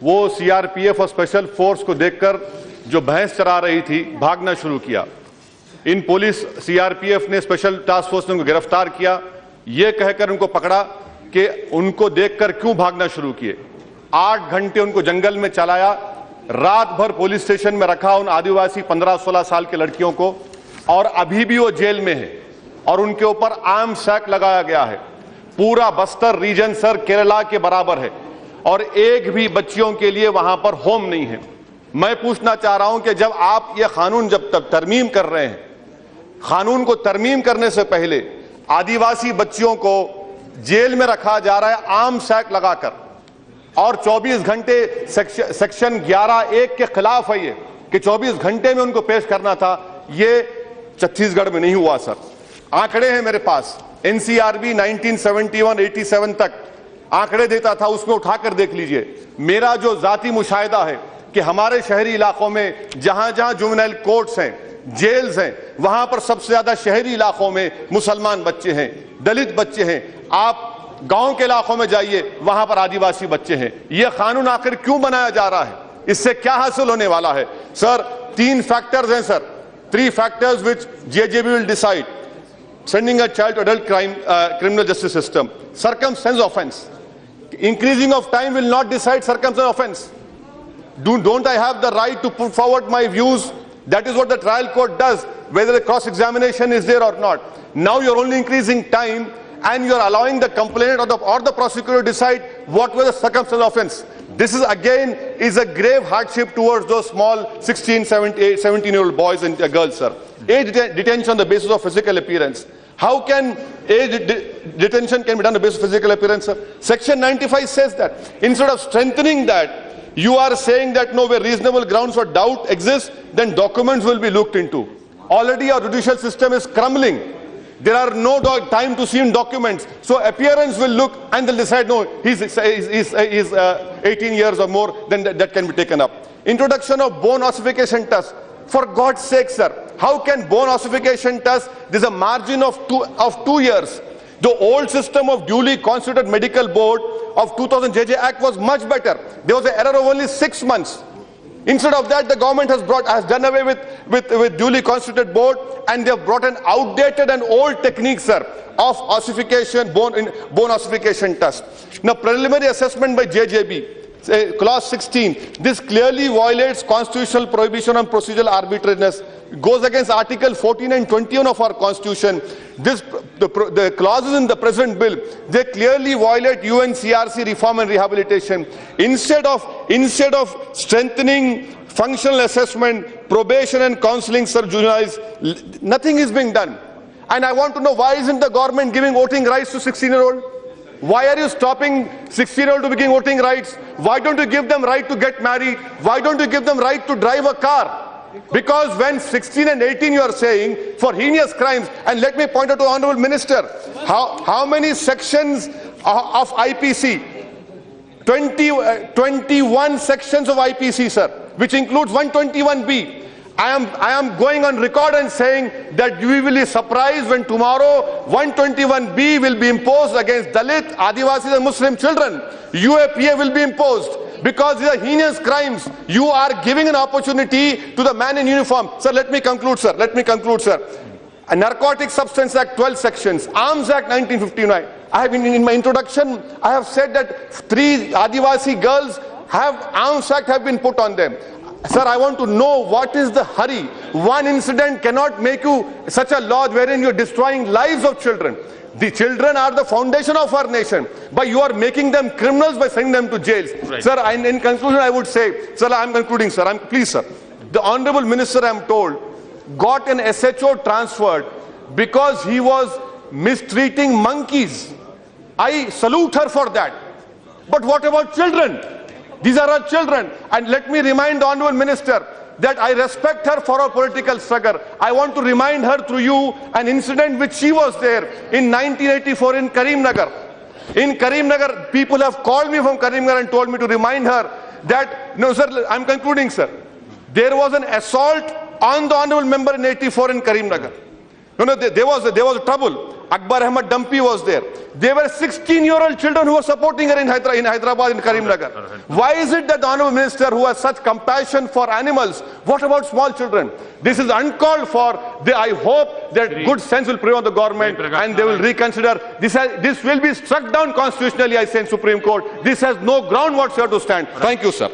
वो सीआरपीएफ और special force को देखकर जो भैंस चरा रही थी, भागना शुरू किया। इन पुलिस सीआरपीएफ ने, स्पेशल टास्क फोर्स ने उनको गिरफ्तार किया, यह कहकर उनको पकड़ा कि उनको देखकर क्यों भागना शुरू किए। 8 घंटे उनको जंगल में चलाया, रात भर पुलिस स्टेशन में रखा उन आदिवासी 15-16 साल के लड़कियों को, और अभी भी वो जेल में है और उनके ऊपर आर्म्स एक्ट लगाया गया है। पूरा बस्तर रीजन सर केरला के बराबर है और एक भी बच्चियों के लिए वहां पर होम नहीं है। मैं पूछना चाह रहा हूं कि जब आप ये कानून जब तक तरमीम कर रहे हैं, कानून को तरमीम करने से पहले आदिवासी बच्चियों को जेल में रखा जा रहा है आर्म्स एक्ट लगाकर, और 24 घंटे सेक्शन 11(1) के खिलाफ है ये कि 24 घंटे में उनको पेश करना था। ये छत्तीसगढ़ में नहीं हुआ सर। आंकड़े हैं मेरे पास, एनसीआरबी 1971-87 तक आंकड़े देता था, उसमें उठाकर देख लीजिए। मेरा जो जाती मुशाहिदा है कि हमारे शहरी इलाकों में जहां जहां जुवेनाइल कोर्ट्स हैं, जेल्स हैं, वहां पर सबसे ज्यादा शहरी इलाकों में मुसलमान बच्चे हैं, दलित बच्चे हैं। आप गांव के इलाकों में जाइए, वहां पर आदिवासी बच्चे हैं। यह कानून आखिर क्यों बनाया जा रहा है? इससे क्या हासिल होने वाला है? सर 3 फैक्टर्स हैं sir, 3 factors which JJB will decide sending a child to adult criminal justice system. Circumstance offense. Increasing of time will not decide circumstance offense. Don't I have the right to put forward my views? That is what the trial court does, whether the cross-examination is there or not. Now you're only increasing time and you're allowing the complainant or the prosecutor to decide what was the circumstance offense. This is again is a grave hardship towards those small 16, 17-year-old boys and girls, sir. Age detention on the basis of physical appearance. How can age detention can be done on the basis of physical appearance, sir? Section 95 says that. Instead of strengthening that, you are saying that no, where reasonable grounds for doubt exist, then documents will be looked into. Already our judicial system is crumbling. There are no time to see in documents. So appearance will look and they'll decide, no, he's 18 years or more, then that can be taken up. Introduction of bone ossification test. For God's sake, sir, how can bone ossification test? There's a margin of 2 years. The old system of duly constituted medical board of 2000 JJ Act was much better. There was an error of only 6 months. Instead of that, the government has done away with duly constituted board, and they have brought an outdated and old technique, sir, of ossification, bone ossification test. Now, preliminary assessment by JJB, clause 16, this clearly violates constitutional prohibition on procedural arbitrariness, goes against Article 14 and 21 of our Constitution. The clauses in the present bill, they clearly violate UNCRC reform and rehabilitation. Instead of strengthening functional assessment, probation and counseling, sir, juveniles, nothing is being done. And I want to know, why isn't the government giving voting rights to 16-year-old? Why are you stopping 16-year-old to be giving voting rights? Why don't you give them right to get married? Why don't you give them right to drive a car? Because when 16 and 18 you are saying for heinous crimes, and let me point out to the Honorable Minister, how many sections of IPC? 21 sections of IPC, sir, which includes 121B. I am going on record and saying that we will be surprised when tomorrow 121B will be imposed against Dalit, Adivasis and Muslim children. UAPA will be imposed. Because these are heinous crimes. You are giving an opportunity to the man in uniform. Sir, let me conclude, sir. A Narcotic Substance Act, 12 sections. Arms Act, 1959. I have in my introduction, I have said that 3 Adivasi girls Arms Act have been put on them. Sir, I want to know what is the hurry. One incident cannot make you such a law wherein you are destroying lives of children. The children are the foundation of our nation, but you are making them criminals by sending them to jails. Right. Sir, in conclusion, I would say, sir, I am concluding, sir. Please, sir. The Honorable Minister, I am told, got an SHO transferred because he was mistreating monkeys. I salute her for that. But what about children? These are our children. And let me remind the Honorable Minister that I respect her for her political struggle. I want to remind her through you an incident which she was there in 1984 in Karimnagar. In Karimnagar, people have called me from Karimnagar and told me to remind her that, no sir, I'm concluding, sir. There was an assault on the Honorable Member in 84 in Karimnagar. No, there was a trouble. Akbar Ahmed Dumpy was there. There were 16-year-old children who were supporting her in Hyderabad, in Karimnagar. Why is it that the Honorable Minister, who has such compassion for animals, what about small children? This is uncalled for. I hope that good sense will prevail on the government and they will reconsider. This will be struck down constitutionally, I say, in Supreme Court. This has no ground whatsoever to stand. Thank you, sir.